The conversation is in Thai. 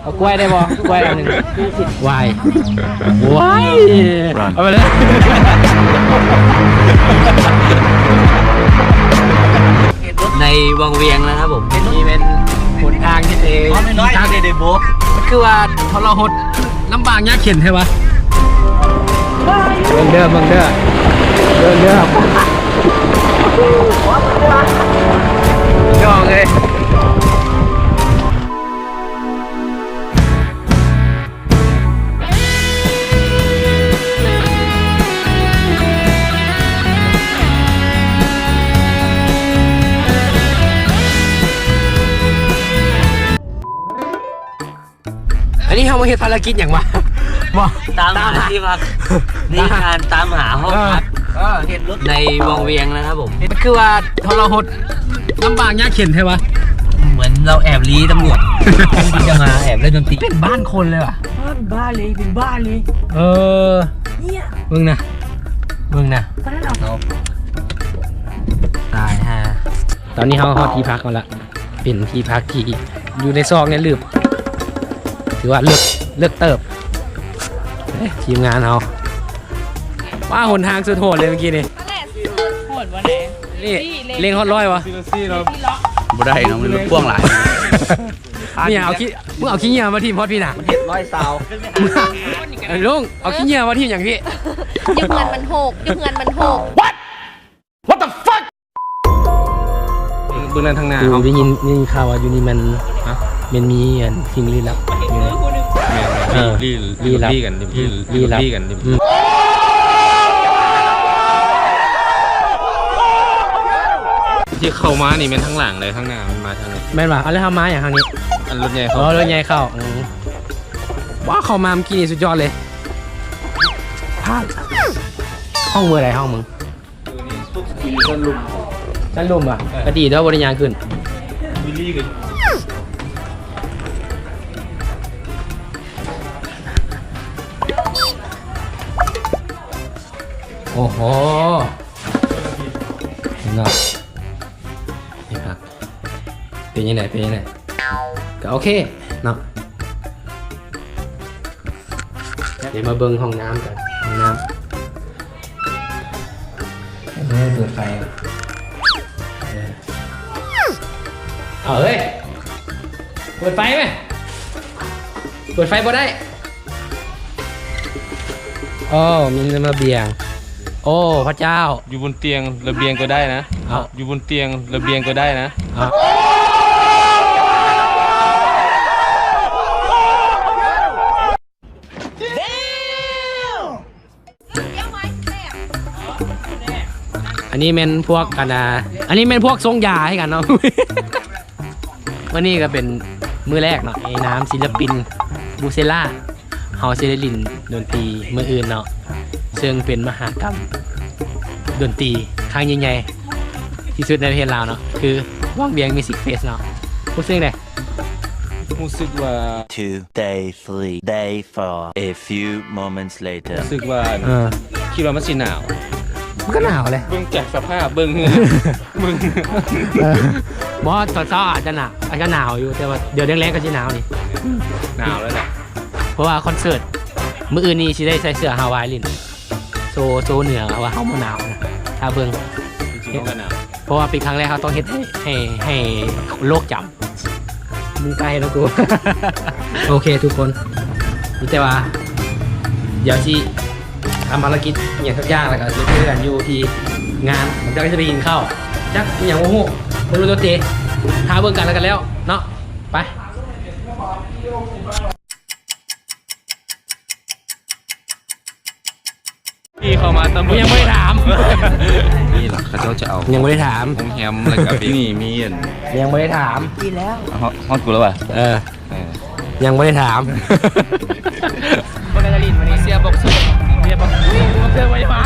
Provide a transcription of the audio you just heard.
เอากล้วยได้บ่กล้วยอันหนึ่งวายวายเอาไปเลยในวังเวียงนะครับผมนี่เป็นหนทางที่เองทางเดโบมันคือว่าทรหดลำบากยากเข็นใช่ปะเดิมยองเลยอันนี้เขามาเห็นภารกิจอย่างวะตามหาที่พักนี่การตามหาห้องพักเห็นรถในวังเวียงนะครับผมมันคือว่าทรหดลำบากยากเข็นใช่ปะเหมือนเราแอบลี้ตำรวจที่จะมาแอบเล่นดนตรีเป็นบ้านคนเลยว่ะบ้านเลยเป็นบ้านเลยเนี่ยมึงนะตายฮะตอนนี้เขาที่พักกันละเป็นที่พักที่อยู่ในซอกเนี่ยลืบถือว่าเลือกเติบทีมงานเอาว่าหนทางสุดโหดเลยเมื่อกี้นี่โหดวะเนี่ยนี่เล็งฮอตร้อยวะบ่ได้น้องมันพ่วงหลายนี่มึงเอาขี้เหงื่อมาทีมพอดพี่น่ะเห็ดร้อยสาวลุงเอาขี้เหงื่อมาทีมอย่างพี่ยุบเงินมันหก What the fuck เบื้องหน้าทางหน้าเขาได้ยินข่าวว่าอยู่นี่มันมีสิ่งลี้ลับลี้ลับกันที่เข้ามานี่เป็นทั้งหลังเลยทั้งหน้ามันมาทางไหนแม่นว่ะอะไรทำมาอย่างทางนี้อันรถใหญ่เข้ารถใหญ่เข้าว้าเข้ามาเมื่อกี้นี่สุดยอดเลยห้องมืออะไรห้องมึงชั้นลุ่มอ่ะกระดีด้วยบริญญาณขึ้นวิลลี่ขึ้นโอ้โหเนาะนี่ครับเป็นยังไงก็โอเคเนาะเดี๋ยวมาเบิ้งห้องน้ำกันห้องน้ำเปิดไฟเฮ้ยเปิดไฟไหมเปิดไฟบ่ได้โอ้มีระเบียงโอ้พระเจ้าอยู่บนเตียงระเบียงก็ได้นะอยู่บนเตียงระเบียงก็ได้นะอันนี้เป็นพวกกันอันนี้เป็นพวกทรงยาให้กันเนาะ วันนี้ก็เป็นมือแรกเนาะไอ้น้ำศิลปินบูเซล่าเฮาซิลินดนตรีมืออื่นเนาะซึ่งเป็นมหากรรมดนตรีครั้งใหญ่ๆที่สุดในประเทศลาวเนาะคือว่างเวียงมิวสิกเฟสเนาะรู้สึกไงรู้สึกว่า Day 3 Day 4 A few moments later รู้สึกว่าคิดว่ามันสิหนาวก็หนาวเลยเบิ่งจากสภาพเบิ่งบอสตอนเช้าอาจจะหนาวอยู่แต่ว่าเดี๋ยวแรงๆก็จะหนาวนี่หนาวแล้วแหละเพราะว่าคอนเสิร์ตมื้ออื่นนี้สิได้ใส่เสื้อฮาวายลินโซเหนือว่าเฮาบ่หนาวนะถ้าเบิ่งจริงๆก็หนาวเพราะว่าเป็นครั้งแรกเขาต้องเฮ็ดให้โลกจำมึงใกล้แล้วกู โอเคทุกคนแต่ว่าเดี๋ยวสิทำภารกิจอย่างสักอย่างแล้วก็จะเจอกันอยู่ที่งานผมจะไปกินข้าวจักอย่างโอ้โหไม่รู้ตัวเตะท้าเบิ่งกันแล้วกันแล้วเนาะไปพี่เข้ามาตำรวจยังไม่ได้ถามนี่หรอเขาจะเอายังไม่ได้ถามแฮมอะไรกับนี่มียังไม่ได้ถามกินแล้วฮอตกูแล้วป่ะยังไม่ได้ถามบอลลินวันนี้เสียบอกเสียบอกเสียไว้มา